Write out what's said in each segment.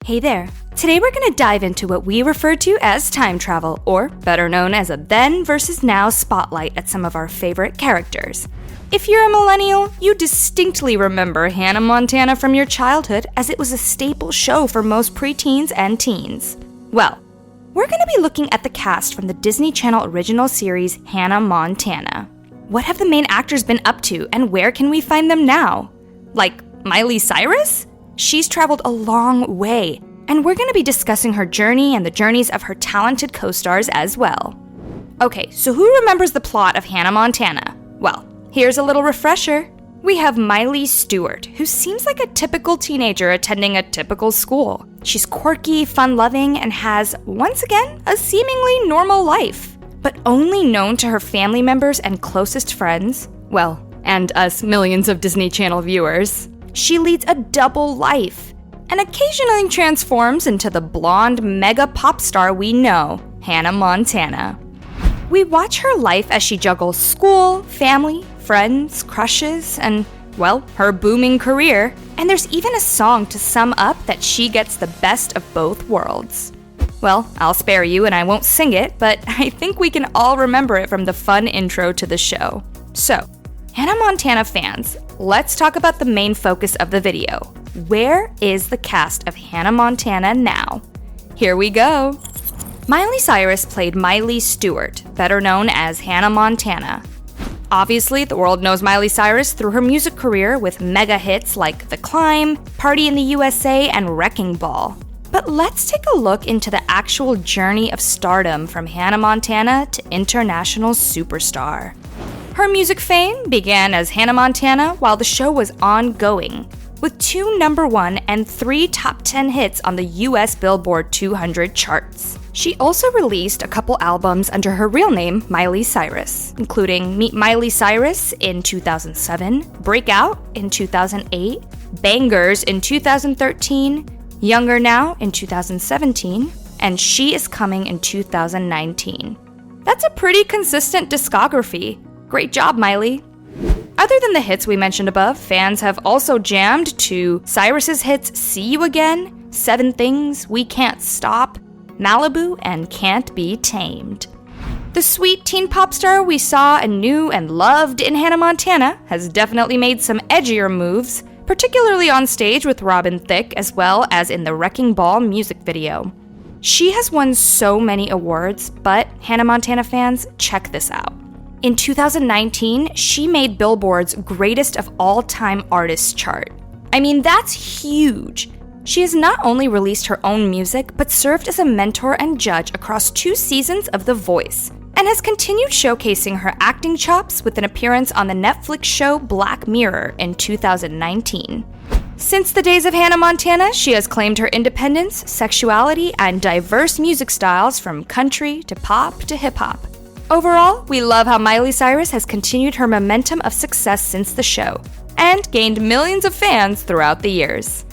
Hey there. Today we're going to dive into what we refer to as time travel, or better known as a then versus now spotlight at some of our favorite characters. If you're a millennial, you distinctly remember Hannah Montana from your childhood, as it was a staple show for most preteens and teens. Well, we're going to be looking at the cast from the Disney Channel original series Hannah Montana. What have the main actors been up to, and where can we find them now? Like Miley Cyrus? She's traveled a long way, and we're going to be discussing her journey and the journeys of her talented co-stars as well. Okay, so who remembers the plot of Hannah Montana? Well, here's a little refresher. We have Miley Stewart, who seems like a typical teenager attending a typical school. She's quirky, fun-loving, and has, once again, a seemingly normal life. But only known to her family members and closest friends, well, and us millions of Disney Channel viewers, she leads a double life, and occasionally transforms into the blonde mega pop star we know, Hannah Montana. We watch her life as she juggles school, family, friends, crushes, and, well, her booming career, and there's even a song to sum up that she gets the best of both worlds. Well, I'll spare you and I won't sing it, but I think we can all remember it from the fun intro to the show. So, Hannah Montana fans, let's talk about the main focus of the video. Where is the cast of Hannah Montana now? Here we go. Miley Cyrus played Miley Stewart, better known as Hannah Montana. Obviously, the world knows Miley Cyrus through her music career with mega hits like The Climb, Party in the USA, and Wrecking Ball. But let's take a look into the actual journey of stardom from Hannah Montana to international superstar. Her music fame began as Hannah Montana while the show was ongoing, with 2 number 1 and 3 top 10 hits on the US Billboard 200 charts. She also released a couple albums under her real name, Miley Cyrus, including Meet Miley Cyrus in 2007, Breakout in 2008, Bangers in 2013, Younger Now in 2017, and She Is Coming in 2019. That's a pretty consistent discography. Great job, Miley. Other than the hits we mentioned above, fans have also jammed to Cyrus's hits See You Again, 7 Things, We Can't Stop, Malibu, and Can't Be Tamed. The sweet teen pop star we saw and knew and loved in Hannah Montana has definitely made some edgier moves, particularly on stage with Robin Thicke as well as in the Wrecking Ball music video. She has won so many awards, but Hannah Montana fans, check this out. In 2019, she made Billboard's Greatest of All-Time Artists chart. I mean, that's huge. She has not only released her own music, but served as a mentor and judge across 2 seasons of The Voice, and has continued showcasing her acting chops with an appearance on the Netflix show Black Mirror in 2019. Since the days of Hannah Montana, she has claimed her independence, sexuality, and diverse music styles from country to pop to hip-hop. Overall, we love how Miley Cyrus has continued her momentum of success since the show, and gained millions of fans throughout the years.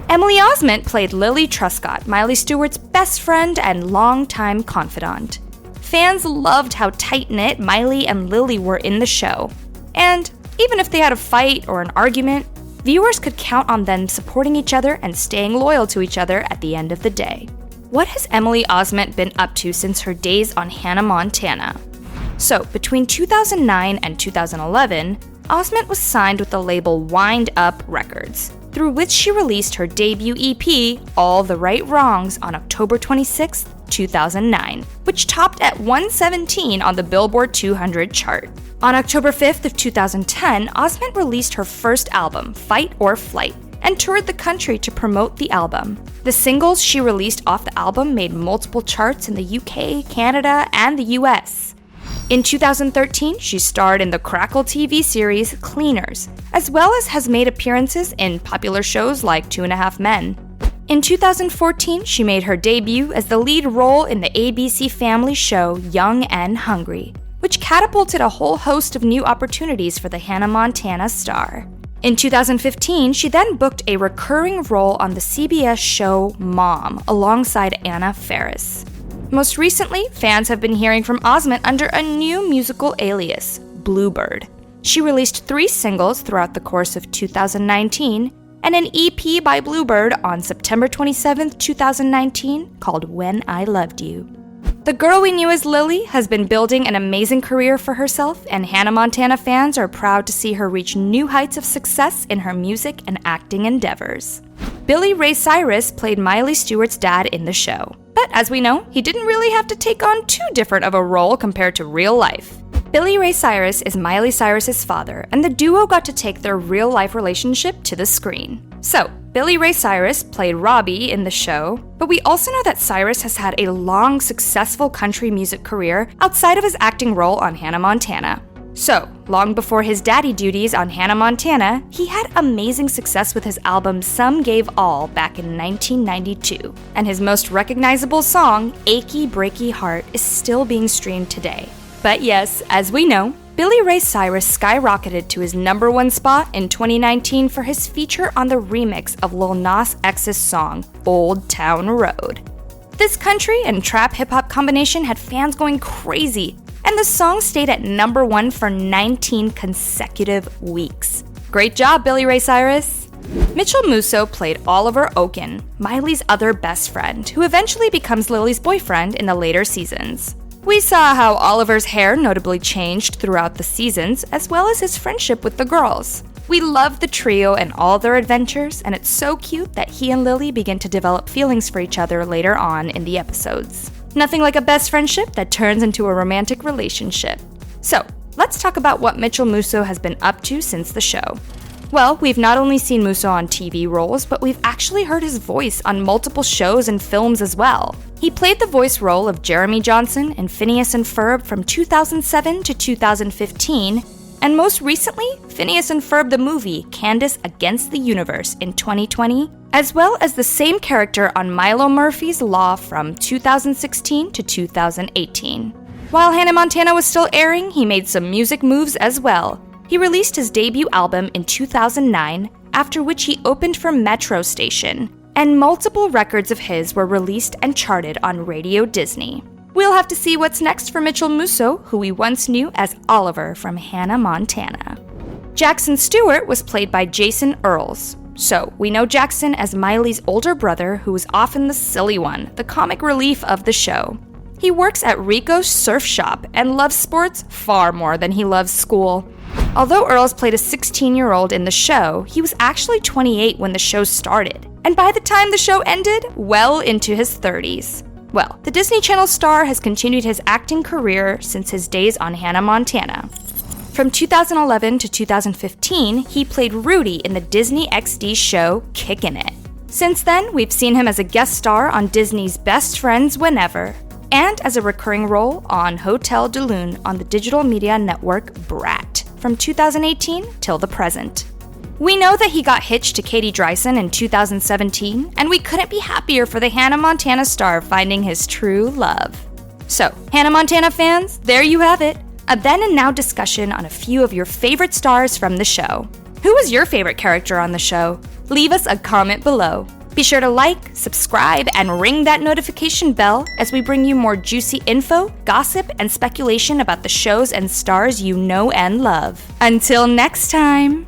Emily Osment played Lily Truscott, Miley Stewart's best friend and longtime confidant. Fans loved how tight-knit Miley and Lily were in the show, and even if they had a fight or an argument, viewers could count on them supporting each other and staying loyal to each other at the end of the day. What has Emily Osment been up to since her days on Hannah Montana? So, between 2009 and 2011, Osment was signed with the label Wind Up Records, through which she released her debut EP, All the Right Wrongs, on October 26, 2009, which topped at 117 on the Billboard 200 chart. On October 5th of 2010, Osment released her first album, Fight or Flight, and toured the country to promote the album. The singles she released off the album made multiple charts in the UK, Canada, and the US. In 2013, she starred in the Crackle TV series Cleaners, as well as has made appearances in popular shows like 2.5 Men. In 2014, she made her debut as the lead role in the ABC Family show Young and Hungry, which catapulted a whole host of new opportunities for the Hannah Montana star. In 2015, she then booked a recurring role on the CBS show Mom, alongside Anna Faris. Most recently, fans have been hearing from Osment under a new musical alias, Bluebird. She released 3 singles throughout the course of 2019, and an EP by Bluebird on September 27, 2019, called When I Loved You. The girl we knew as Lily has been building an amazing career for herself, and Hannah Montana fans are proud to see her reach new heights of success in her music and acting endeavors. Billy Ray Cyrus played Miley Stewart's dad in the show, but as we know, he didn't really have to take on too different of a role compared to real life. Billy Ray Cyrus is Miley Cyrus's father, and the duo got to take their real-life relationship to the screen. So, Billy Ray Cyrus played Robbie in the show, but we also know that Cyrus has had a long, successful country music career outside of his acting role on Hannah Montana. So, long before his daddy duties on Hannah Montana, he had amazing success with his album Some Gave All back in 1992, and his most recognizable song, Achy Breaky Heart, is still being streamed today. But yes, as we know, Billy Ray Cyrus skyrocketed to his #1 spot in 2019 for his feature on the remix of Lil Nas X's song, Old Town Road. This country and trap hip-hop combination had fans going crazy, and the song stayed at #1 for 19 consecutive weeks. Great job, Billy Ray Cyrus! Mitchell Musso played Oliver Oken, Miley's other best friend, who eventually becomes Lily's boyfriend in the later seasons. We saw how Oliver's hair notably changed throughout the seasons, as well as his friendship with the girls. We love the trio and all their adventures, and it's so cute that he and Lily begin to develop feelings for each other later on in the episodes. Nothing like a best friendship that turns into a romantic relationship. So, let's talk about what Mitchell Musso has been up to since the show. Well, we've not only seen Musso on TV roles, but we've actually heard his voice on multiple shows and films as well. He played the voice role of Jeremy Johnson in Phineas and Ferb from 2007 to 2015, and most recently, Phineas and Ferb the movie, Candace Against the Universe in 2020, as well as the same character on Milo Murphy's Law from 2016 to 2018. While Hannah Montana was still airing, he made some music moves as well. He released his debut album in 2009, after which he opened for Metro Station, and multiple records of his were released and charted on Radio Disney. We'll have to see what's next for Mitchell Musso, who we once knew as Oliver from Hannah Montana. Jackson Stewart was played by Jason Earls. So, we know Jackson as Miley's older brother, who is often the silly one, the comic relief of the show. He works at Rico's Surf Shop and loves sports far more than he loves school. Although Earls played a 16-year-old in the show, he was actually 28 when the show started, and by the time the show ended, well into his 30s. Well, the Disney Channel star has continued his acting career since his days on Hannah Montana. From 2011 to 2015, he played Rudy in the Disney XD show Kickin' It. Since then, we've seen him as a guest star on Disney's Best Friends Whenever, and as a recurring role on Hotel de Lune on the digital media network Brat from 2018 till the present. We know that he got hitched to Katie Dreisen in 2017, and we couldn't be happier for the Hannah Montana star finding his true love. So, Hannah Montana fans, there you have it, a then and now discussion on a few of your favorite stars from the show. Who was your favorite character on the show? Leave us a comment below. Be sure to like, subscribe, and ring that notification bell as we bring you more juicy info, gossip, and speculation about the shows and stars you know and love. Until next time!